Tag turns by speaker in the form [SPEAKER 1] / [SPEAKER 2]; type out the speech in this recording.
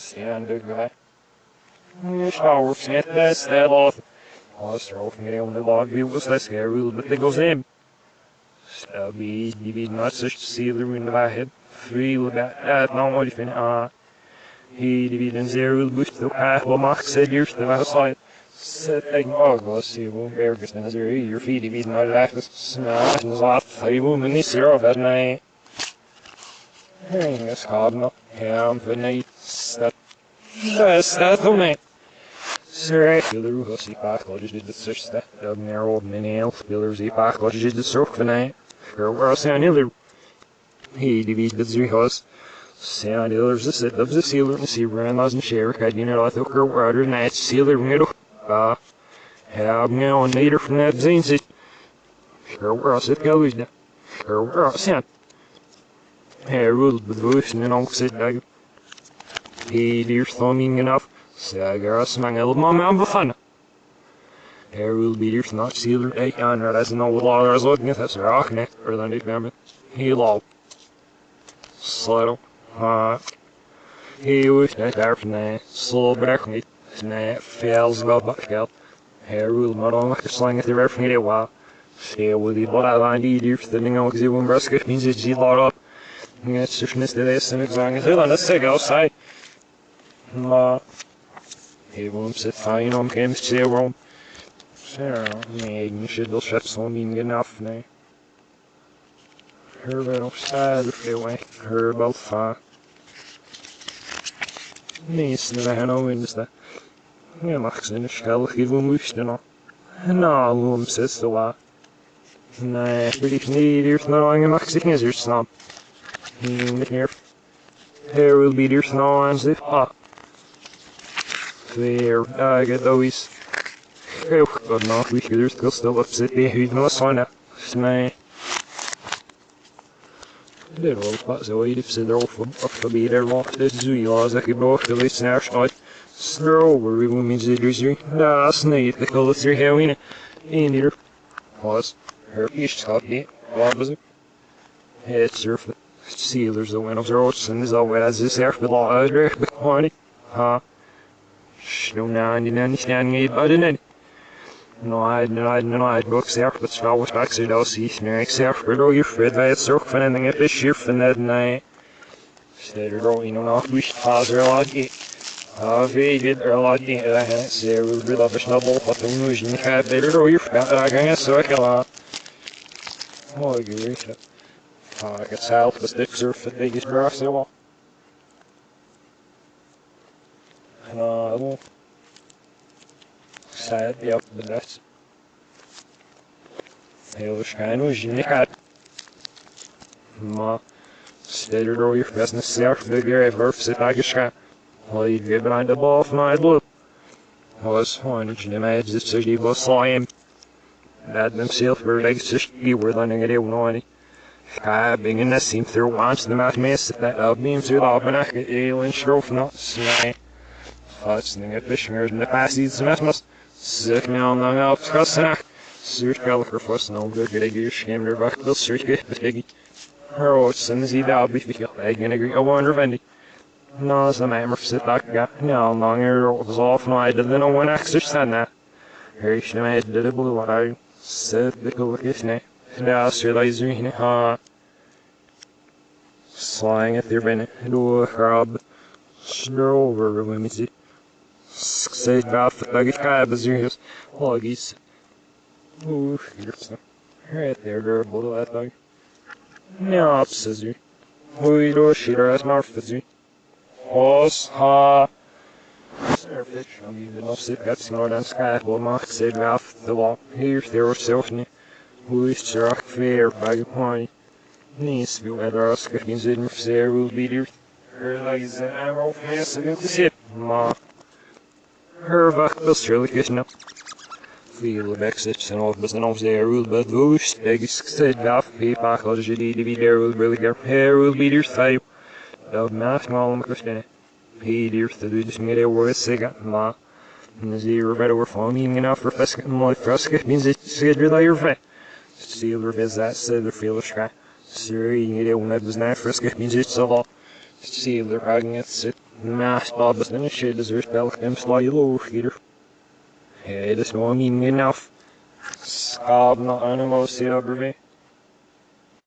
[SPEAKER 1] stand a guy. Shower, sent that off. Stroke me on the log view was less scary, but they goes in. Stubby, be not such sealer in the head. Free with that, no more if he divided zero bush to half of Max said years to outside. Said egg ogles, see, will bear business your feet divided not laugh, smash and slap, 3 women is 0 that night. Hang a scobno, ham for night, that's the night. Sir, the Ruhos epoch lodges the such that of narrow menial pillars epoch lodges the surf for night. Her world sound ill. He divided the Ruhos. Sound illers the set of the sealer and sea ran laws and share. I didn't know that her water night sealer middle. Have now and later from that zane sit. Her world set goes down. Her world sound. Hair ruled with bush and all sit dog. He dear thumbing enough. Sagar smangel mamma befana. Her will be dear not sealer a honor as no law as looking at us rock neck or than it mamma. He law. Slow. He was not there for night. Slow back me. Night fails about buckshell. Her will not on like a slang at the referee a while. She will be what I find easier for the thing on the one brisket means it's a lot up. It's just missed this and it's on the hill and let's take outside. He won't sit fine on games to their own. Sarah, me, should the ships on being enough now. Her little side of the way, her about far. Nice that I know in that. Ja, Max in de schel, geef hem moesten nog. Nou, loom zit de wa. Nee, verliefd niet, eerst nou aan je Max ik niet zo snap. Niet meer. Here will be eerst nou aan zit. Weer, ik het always. Heel goed nog, wie je eerst stil op zit, wie je nog zo'n. Nee. Dit was pas zo iets ze erop voorbij er wacht. Dit is hoe als ik je boven de liefst naar snot. Slow, we means the drizzy. That's neat, the color through here in here. Was her fish top it? What was it? Head surf sealers the windows are and as always as this air for law other behind it. No, now I didn't understand it, but I didn't. No, I books there, but small was back so they'll see snake surf for all your fred by a surf and anything if it's sheer from that night. Instead of rolling on off, we should pause her like Veget er laat die zeer wil dat versnabbel wat de moesten niet gaat beter door je gaat gaan zo ik laat. Mooi geweest. Ik het zelf was dik surf het biggest braaf zo wel. Nou, sad ja, but that's heel waarschijnlijk je niet gaat. Maar steeds door je business zelf bigger ever zit eigenlijk. Well, you'd get behind the ball from I'd look. Was one, you imagine this city was slime. That themselves were like such you were learning it one. Being in the seam through once the match mess that up beam through the open I could alien stroke not slime. Fussing at fishers in the passes and must sick now long out cussing. Search Gallagher fuss no good get a gear shame their buck will search get the biggie. Her old son is either I'll be feel egg and agree a wonder vendy. No, as the man sit back got no longer was off no I didn't know when I exercised that. Here she made the blue eye. Said the cool kitchen. Now realize you slying at their bin do a crab. Snow over when we see. Say about the luggage cab as you his luggies. Ooh, here's right there, girl, below that dog. Now, says you. We do a sheeter as my fizzy. Os Surfish, I'm even off sit got snort on sky, well Mark said Ralph the wall. Here's there was selfney. Who is rock fair by your party. Nice view at our skippings in there will be there. Her legs and arrow fast against the ship. Ma. Her back will surely get up. Feel the back sits and off, but the nose there will but whoosh. Eggs said Ralph, pay back, I'll just need to be there will really get hair will be there side. Of mask all Christian. He dear to do this made a word cigarette, ma. And the zero better were falling enough for fescue and my fresca means it's good with your vet. Steal her viz that said the feel of scrap. Sir, you know when that was not fresca means it's a lot. Silverhagen sitt mest babesen skildes ur spelken slag lovskider. Det står ingen av skabna animals i övervi.